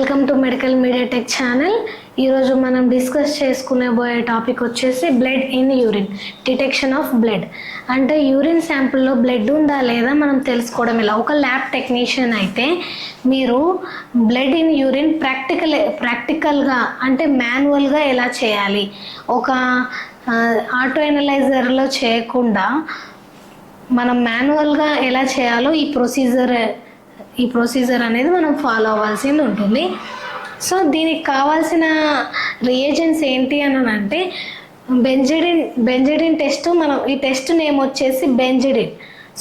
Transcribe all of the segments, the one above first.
Welcome to medical media tech channel. ఈరోజు మనం discuss చేసుకునేబోయే topic వచ్చేసి blood in urine, detection of blood. అంటే urine శాంపుల్లో blood ఉందా లేదా మనం తెలుసుకోవడం ఎలా. ఒక ల్యాబ్ టెక్నీషియన్ అయితే మీరు బ్లడ్ ఇన్ యూరిన్ ప్రాక్టికల్గా అంటే మాన్యువల్గా ఎలా చేయాలి, ఒక ఆటో ఎనలైజర్లో చేయకుండా మనం మాన్యువల్గా ఎలా చేయాలో ఈ ప్రొసీజర్ అనేది మనం ఫాలో అవ్వాల్సింది ఉంటుంది. సో దీనికి కావాల్సిన రియేజెంట్స్ ఏంటి అని అంటే బెంజిడిన్ టెస్ట్. ఈ టెస్ట్ నేమ్ వచ్చేసి బెంజిడిన్.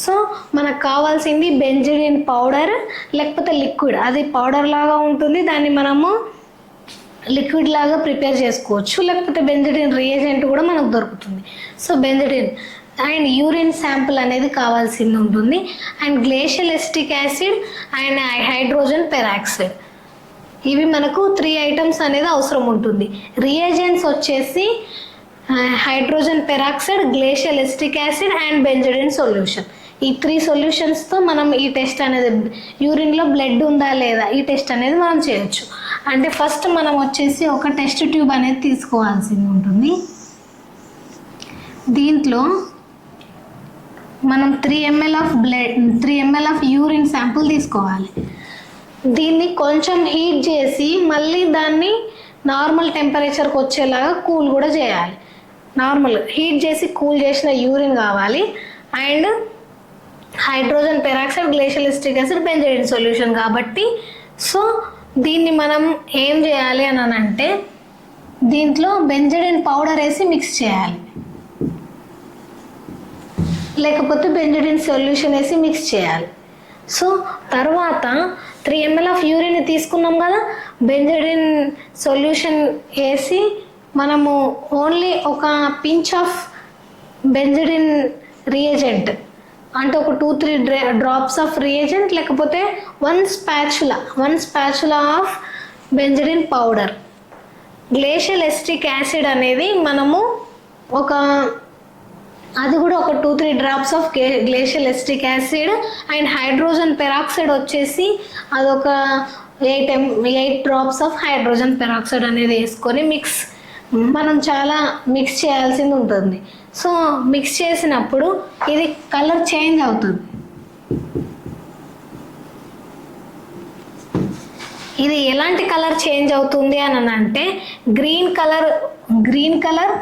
సో మనకు కావాల్సింది బెంజిడిన్ పౌడర్ లేకపోతే లిక్విడ్. అది పౌడర్ లాగా ఉంటుంది, దాన్ని మనము లిక్విడ్ లాగా ప్రిపేర్ చేసుకోవచ్చు, లేకపోతే బెంజిడిన్ రియేజెంట్ కూడా మనకు దొరుకుతుంది. So benzidine and urine sample అనేది కావాల్సింది ఉంటుంది, and glacial acetic acid and hydrogen peroxide. ఇవి మనకు 3 ఐటమ్స్ అనేది అవసరం ఉంటుంది. రియేజెంట్స్ వచ్చేసి hydrogen peroxide, glacial acetic acid and benzidine solution. ఈ 3 సొల్యూషన్స్తో మనం ఈ టెస్ట్ అనేది యూరిన్లో బ్లడ్ ఉందా లేదా ఈ టెస్ట్ అనేది మనం చేయొచ్చు. అంటే ఫస్ట్ మనం వచ్చేసి ఒక టెస్ట్ ట్యూబ్ అనేది తీసుకోవాల్సింది ఉంటుంది. దీంట్లో మనం 3 ml ఆఫ్ యూరిన్ శాంపుల్ తీసుకోవాలి. దీన్ని కొంచెం హీట్ చేసి మళ్ళీ దాన్ని నార్మల్ టెంపరేచర్కి వచ్చేలాగా కూల్ కూడా చేయాలి. నార్మల్ హీట్ చేసి కూల్ చేసిన యూరిన్ కావాలి, and hydrogen peroxide, glacial acetic acid, benzidine solution కాబట్టి. సో దీన్ని మనం ఏం చేయాలి అని అంటే దీంట్లో బెంజిడిన్ పౌడర్ వేసి మిక్స్ చేయాలి, లేకపోతే బెంజిడిన్ సొల్యూషన్ వేసి మిక్స్ చేయాలి. సో తర్వాత 3 ml ఆఫ్ యూరిన్ తీసుకున్నాం కదా, బెంజిడిన్ సొల్యూషన్ వేసి మనము ఓన్లీ ఒక పించ్ ఆఫ్ బెంజిడిన్ రియేజెంట్, అంటే ఒక 2-3 డ్రాప్స్ ఆఫ్ రియేజెంట్, లేకపోతే 1 spatula of benzidine powder. Glacial acetic acid అనేది మనము అది కూడా ఒక 2-3 drops of glacial acetic acid, and hydrogen peroxide వచ్చేసి అదొక 8 డ్రాప్స్ ఆఫ్ హైడ్రోజన్ పెరాక్సైడ్ అనేది వేసుకొని మనం చాలా మిక్స్ చేయాల్సింది ఉంటుంది. సో మిక్స్ చేసినప్పుడు ఇది కలర్ చేంజ్ అవుతుంది. ఇది ఎలాంటి కలర్ చేంజ్ అవుతుంది అని అంటే green colour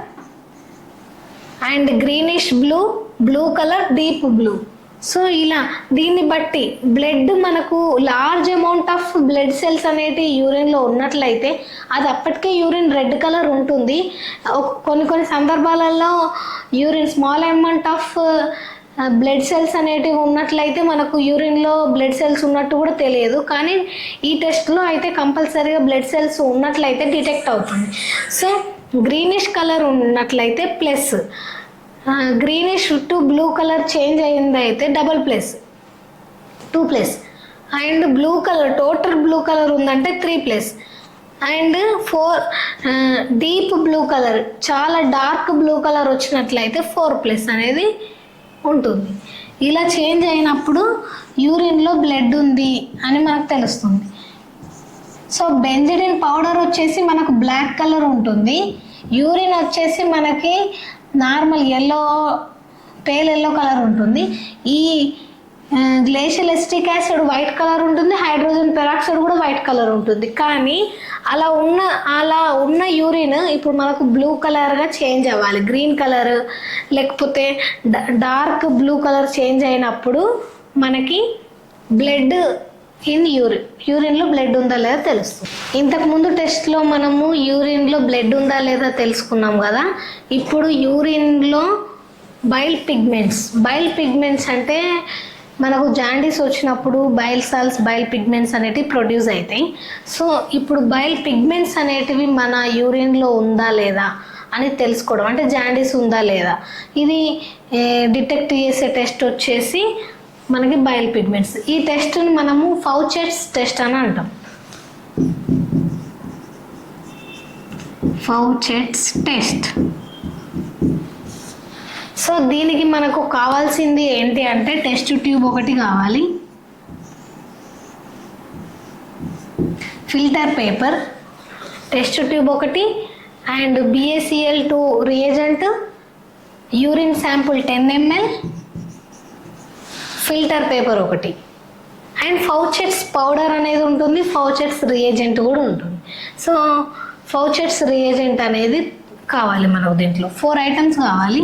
and greenish blue colour, deep blue. So ఇలా దీన్ని బట్టి బ్లడ్ మనకు large amount of blood cells అనేటి యూరిన్లో ఉన్నట్లయితే అది అప్పటికే యూరిన్ రెడ్ కలర్ ఉంటుంది. కొన్ని సందర్భాలలో urine small amount of blood cells అనేటివి ఉన్నట్లయితే మనకు యూరిన్లో బ్లడ్ సెల్స్ ఉన్నట్టు కూడా తెలియదు, కానీ ఈ టెస్ట్లో అయితే కంపల్సరీగా బ్లడ్ సెల్స్ ఉన్నట్లయితే డిటెక్ట్ అవుతుంది. సో గ్రీనిష్ కలర్ ఉన్నట్లయితే plus, greenish to blue colour change అయింది అయితే $2+, and blue colour total blue colour ఉందంటే $3+, అండ్ 4 డీప్ బ్లూ కలర్ చాలా డార్క్ బ్లూ కలర్ వచ్చినట్లయితే $4+ అనేది ఉంటుంది. ఇలా చేంజ్ అయినప్పుడు యూరిన్లో బ్లడ్ ఉంది అని మనకు తెలుస్తుంది. సో బెంజిడిన్ పౌడర్ వచ్చేసి మనకు బ్లాక్ కలర్ ఉంటుంది, యూరిన్ వచ్చేసి మనకి నార్మల్ పేల్ ఎల్లో కలర్ ఉంటుంది. ఈ glacial acetic acid white colour ఉంటుంది, హైడ్రోజన్ పెరాక్సైడ్ కూడా వైట్ కలర్ ఉంటుంది. కానీ అలా ఉన్న యూరిన్ ఇప్పుడు మనకు బ్లూ కలర్గా చేంజ్ అవ్వాలి, గ్రీన్ కలర్ లేకపోతే డార్క్ బ్లూ కలర్ చేంజ్ అయినప్పుడు మనకి బ్లడ్ ఇన్ యూరిన్లో బ్లడ్ ఉందా లేదా తెలుస్తుంది. ఇంతకుముందు టెస్ట్లో మనము యూరిన్లో బ్లడ్ ఉందా లేదా తెలుసుకున్నాం కదా. ఇప్పుడు యూరిన్లో బైల్ పిగ్మెంట్స్ అంటే మనకు జాండీస్ వచ్చినప్పుడు బైల్ పిగ్మెంట్స్ అనేటివి ప్రొడ్యూస్ అవుతాయి. సో ఇప్పుడు బైల్ పిగ్మెంట్స్ అనేటివి మన యూరిన్లో ఉందా లేదా అని తెలుసుకోవడం, అంటే జాండీస్ ఉందా లేదా, ఇది డిటెక్ట్ చేసే టెస్ట్ వచ్చేసి మనకి బైల్ పిగ్మెంట్స్. ఈ టెస్ట్ని మనము ఫౌచెట్స్ టెస్ట్ అని అంటాం. ఫౌచెట్స్ టెస్ట్. సో దీనికి మనకు కావాల్సింది ఏంటి అంటే టెస్ట్ ట్యూబ్ ఒకటి కావాలి, ఫిల్టర్ పేపర్, టెస్ట్ ట్యూబ్ ఒకటి, and BaCl2 reagent, urine sample 10 ml, filter paper ఒకటి, అండ్ ఫౌచెట్స్ పౌడర్ అనేది ఉంటుంది, ఫౌచెట్స్ రియేజెంట్ కూడా ఉంటుంది. సో ఫౌచెట్స్ రియేజెంట్ అనేది కావాలి మనకు, దీంట్లో 4 ఐటమ్స్ కావాలి.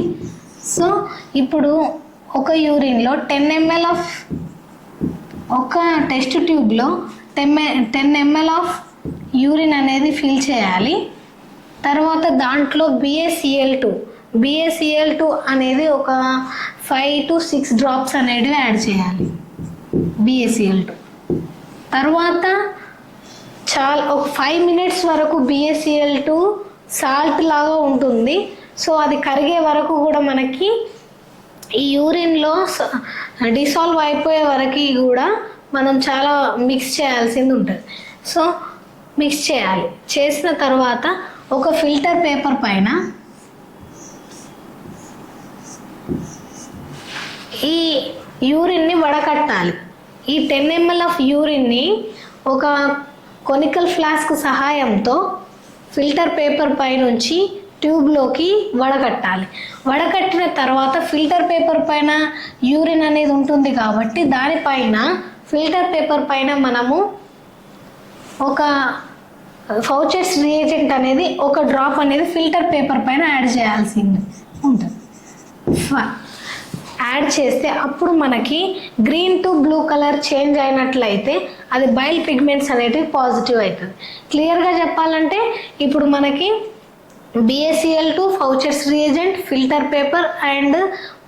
సో ఇప్పుడు ఒక యూరిన్లో 10 ml ఆఫ్, ఒక టెస్ట్ ట్యూబ్లో 10 ml ఆఫ్ యూరిన్ అనేది ఫిల్ చేయాలి. తర్వాత దాంట్లో BaCl2 అనేది ఒక 5 to 6 డ్రాప్స్ అనేవి యాడ్ చేయాలి. BaCl2 తర్వాత ఒక 5 minutes వరకు BaCl2 సాల్ట్ లాగా ఉంటుంది. సో అది కరిగే వరకు కూడా మనకి ఈ యూరిన్లో డిసాల్వ్ అయిపోయే వరకు కూడా మనం చాలా మిక్స్ చేయాల్సింది ఉంటుంది. సో మిక్స్ చేయాలి. చేసిన తర్వాత ఒక ఫిల్టర్ పేపర్ పైన ఈ యూరిన్ని వడకట్టాలి. ఈ 10 ml ఆఫ్ యూరిన్ని ఒక కొనికల్ ఫ్లాస్క్ సహాయంతో ఫిల్టర్ పేపర్ పై నుంచి ట్యూబ్లోకి వడకట్టాలి. వడకట్టిన తర్వాత ఫిల్టర్ పేపర్ పైన యూరిన్ అనేది ఉంటుంది కాబట్టి దానిపైన ఫిల్టర్ పేపర్ పైన మనము ఒక ఫౌచెట్స్ రియేజెంట్ అనేది ఒక డ్రాప్ అనేది ఫిల్టర్ పేపర్ పైన యాడ్ చేయాల్సింది ఉంటుంది. యాడ్ చేస్తే అప్పుడు మనకి green to blue colour change అయినట్లయితే అది బైల్ పిగ్మెంట్స్ అనేటివి పాజిటివ్ అవుతుంది. క్లియర్గా చెప్పాలంటే ఇప్పుడు మనకి BaCl2, Fouchet's reagent, filter paper and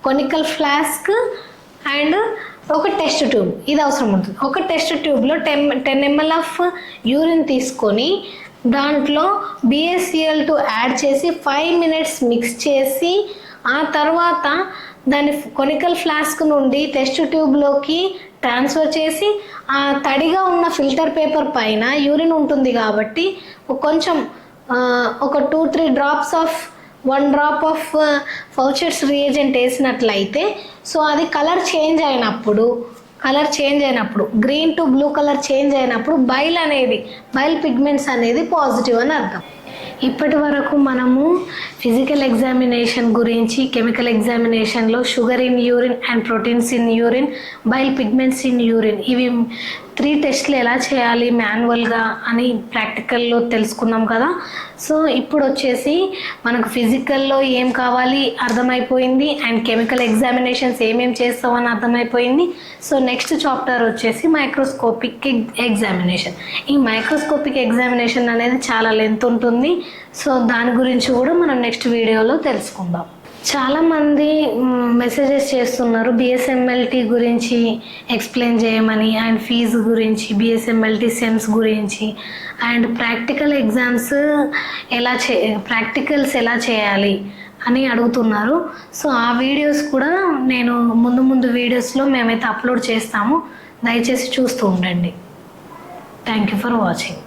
conical flask and ఒక టెస్ట్ ట్యూబ్ ఇది అవసరం ఉంటుంది. ఒక టెస్ట్ ట్యూబ్లో 10 ml ఆఫ్ యూరిన్ తీసుకొని దాంట్లో BaCl2 యాడ్ చేసి 5 minutes మిక్స్ చేసి ఆ తర్వాత దాన్ని కొనికల్ ఫ్లాస్క్ నుండి టెస్ట్ ట్యూబ్లోకి ట్రాన్స్ఫర్ చేసి ఆ తడిగా ఉన్న ఫిల్టర్ పేపర్ పైన యూరిన్ ఉంటుంది కాబట్టి కొంచెం ఒక 2-3 drops of 1 drop of Fouchet's reagent వేసినట్లయితే సో అది కలర్ చేంజ్ అయినప్పుడు green to blue colour change అయినప్పుడు బైల్ పిగ్మెంట్స్ అనేది పాజిటివ్ అని అర్థం. ఇప్పటి వరకు మనము ఫిజికల్ ఎగ్జామినేషన్ గురించి, కెమికల్ ఎగ్జామినేషన్లో sugar in urine and proteins in urine, bile pigments in urine ఇవి 3 టెస్ట్లు ఎలా చేయాలి మాన్యువల్గా అని ప్రాక్టికల్లో తెలుసుకున్నాం కదా. సో ఇప్పుడు వచ్చేసి మనకు ఫిజికల్లో ఏం కావాలి అర్థమైపోయింది అండ్ కెమికల్ ఎగ్జామినేషన్స్ ఏమేమి చేస్తామని అర్థమైపోయింది. సో నెక్స్ట్ చాప్టర్ వచ్చేసి మైక్రోస్కోపిక్ ఎగ్జామినేషన్. ఈ మైక్రోస్కోపిక్ ఎగ్జామినేషన్ అనేది చాలా లెంత్ ఉంటుంది. సో దాని గురించి కూడా మనం నెక్స్ట్ వీడియోలో తెలుసుకుందాం. చాలామంది మెసేజెస్ చేస్తున్నారు BSMLT గురించి ఎక్స్ప్లెయిన్ చేయమని అండ్ ఫీజు గురించి, BSMLT సెమ్స్ గురించి అండ్ ప్రాక్టికల్ ఎగ్జామ్స్ ప్రాక్టికల్స్ ఎలా చేయాలి అని అడుగుతున్నారు. సో ఆ వీడియోస్ కూడా నేను ముందు వీడియోస్లో మేమైతే అప్లోడ్ చేస్తాము. దయచేసి చూస్తూ ఉండండి. Thank you for watching.